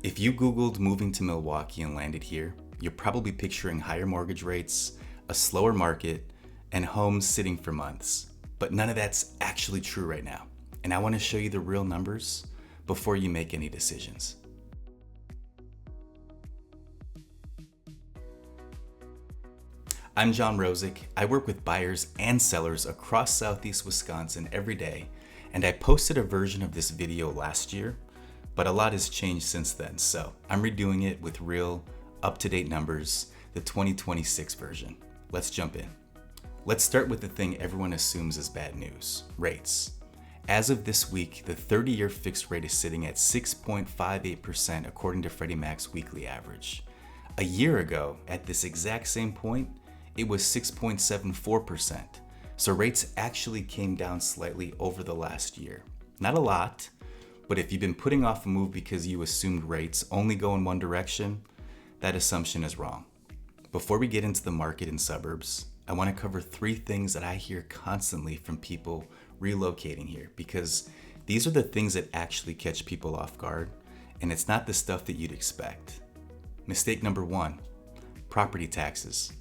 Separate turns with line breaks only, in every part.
If you Googled moving to Milwaukee and landed here, you're probably picturing higher mortgage rates, a slower market, and homes sitting for months. But none of that's actually true right now. And I want to show you the real numbers before you make any decisions. I'm John Rozek. I work with buyers and sellers across Southeast Wisconsin every day, and I posted a version of this video last year, but a lot has changed since then, so I'm redoing it with real, up-to-date numbers, the 2026 version. Let's jump in. Let's start with the thing everyone assumes is bad news, rates. As of this week, the 30-year fixed rate is sitting at 6.58% according to Freddie Mac's weekly average. A year ago, at this exact same point, it was 6.74%. So rates actually came down slightly over the last year. Not a lot, but if you've been putting off a move because you assumed rates only go in one direction, that assumption is wrong. Before we get into the market in suburbs, I want to cover 3 things that I hear constantly from people relocating here, because these are the things that actually catch people off guard, and it's not the stuff that you'd expect. Mistake number 1, property taxes.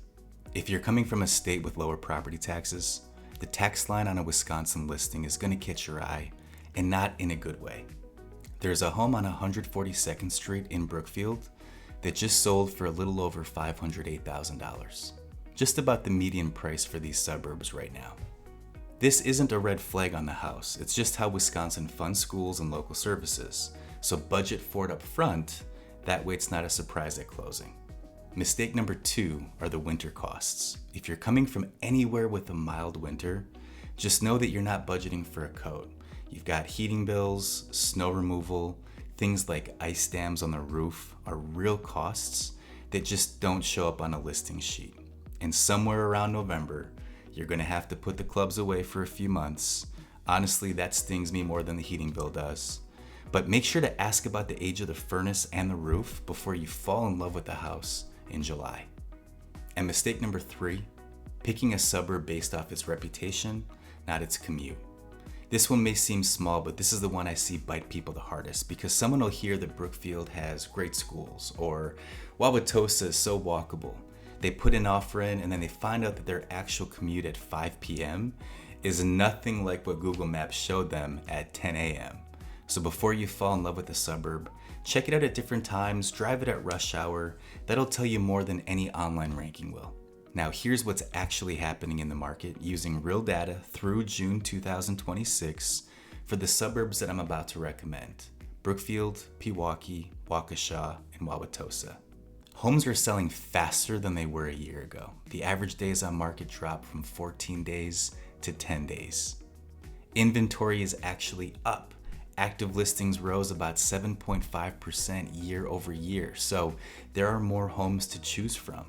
If you're coming from a state with lower property taxes, the tax line on a Wisconsin listing is going to catch your eye, and not in a good way. There's a home on 142nd Street in Brookfield that just sold for a little over $508,000. Just about the median price for these suburbs right now. This isn't a red flag on the house, it's just how Wisconsin funds schools and local services. So budget for it up front, that way it's not a surprise at closing. Mistake number 2 are the winter costs. If you're coming from anywhere with a mild winter, just know that you're not budgeting for a coat. You've got heating bills, snow removal, things like ice dams on the roof are real costs that just don't show up on a listing sheet. And somewhere around November, you're gonna have to put the clubs away for a few months. Honestly, that stings me more than the heating bill does. But make sure to ask about the age of the furnace and the roof before you fall in love with the house in July. And mistake number 3, picking a suburb based off its reputation, not its commute. This one may seem small, but this is the one I see bite people the hardest, because someone will hear that Brookfield has great schools or Wauwatosa is so walkable. They put an offer in and then they find out that their actual commute at 5 p.m. is nothing like what Google Maps showed them at 10 a.m. So before you fall in love with the suburb, check it out at different times, drive it at rush hour. That'll tell you more than any online ranking will. Now here's what's actually happening in the market using real data through June 2026 for the suburbs that I'm about to recommend: Brookfield, Milwaukee, Waukesha, and Wauwatosa. Homes are selling faster than they were a year ago. The average days on market dropped from 14 days to 10 days. Inventory is actually up. Active listings rose about 7.5% year over year, so there are more homes to choose from.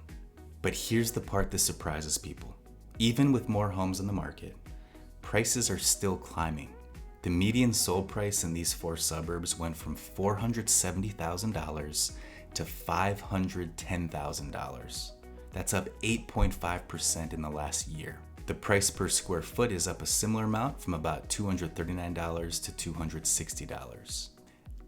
But here's the part that surprises people. Even with more homes on the market, prices are still climbing. The median sold price in these 4 suburbs went from $470,000 to $510,000. That's up 8.5% in the last year. The price per square foot is up a similar amount from about $239 to $260.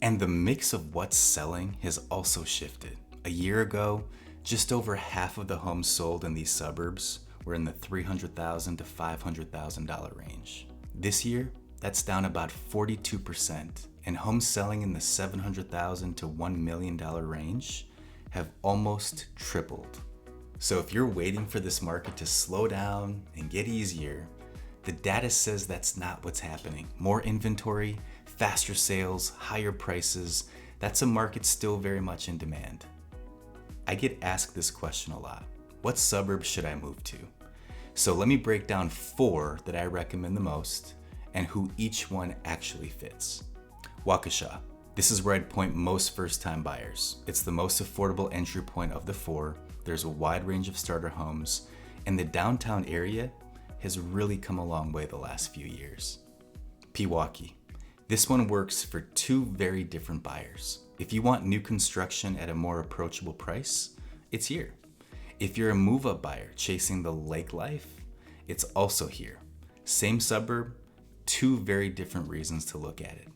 And the mix of what's selling has also shifted. A year ago, just over half of the homes sold in these suburbs were in the $300,000 to $500,000 range. This year, that's down about 42%, and homes selling in the $700,000 to $1 million range have almost tripled. So if you're waiting for this market to slow down and get easier, the data says that's not what's happening. More inventory, faster sales, higher prices, that's a market still very much in demand. I get asked this question a lot. What suburbs should I move to? So let me break down 4 that I recommend the most and who each one actually fits. Waukesha. This is where I'd point most first-time buyers. It's the most affordable entry point of the 4. There's a wide range of starter homes, and the downtown area has really come a long way the last few years. Milwaukee. This one works for 2 very different buyers. If you want new construction at a more approachable price, it's here. If you're a move-up buyer chasing the lake life, it's also here. Same suburb, 2 very different reasons to look at it.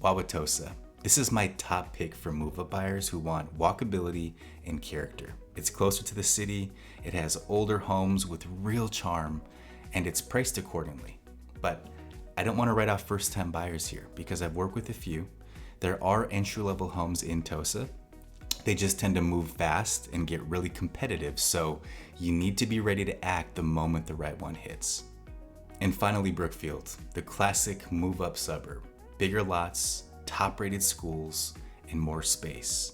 Wauwatosa. This is my top pick for move-up buyers who want walkability and character. It's closer to the city, it has older homes with real charm, and it's priced accordingly. But I don't want to write off first-time buyers here because I've worked with a few. There are entry-level homes in Tosa. They just tend to move fast and get really competitive, so you need to be ready to act the moment the right one hits. And finally, Brookfield, the classic move-up suburb. Bigger lots, top-rated schools, and more space.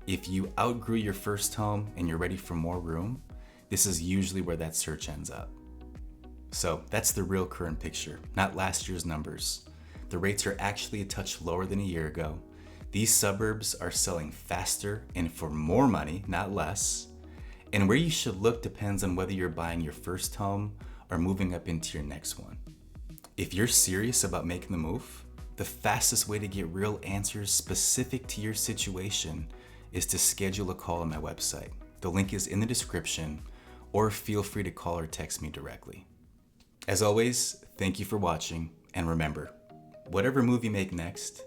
If you outgrew your first home and you're ready for more room, this is usually where that search ends up. So that's the real current picture, not last year's numbers. The rates are actually a touch lower than a year ago. These suburbs are selling faster and for more money, not less. And where you should look depends on whether you're buying your first home or moving up into your next one. If you're serious about making the move, the fastest way to get real answers specific to your situation is to schedule a call on my website. The link is in the description, or feel free to call or text me directly. As always, thank you for watching, and remember, whatever move you make next,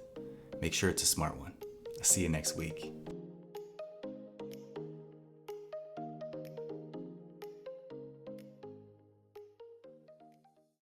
make sure it's a smart one. I'll see you next week.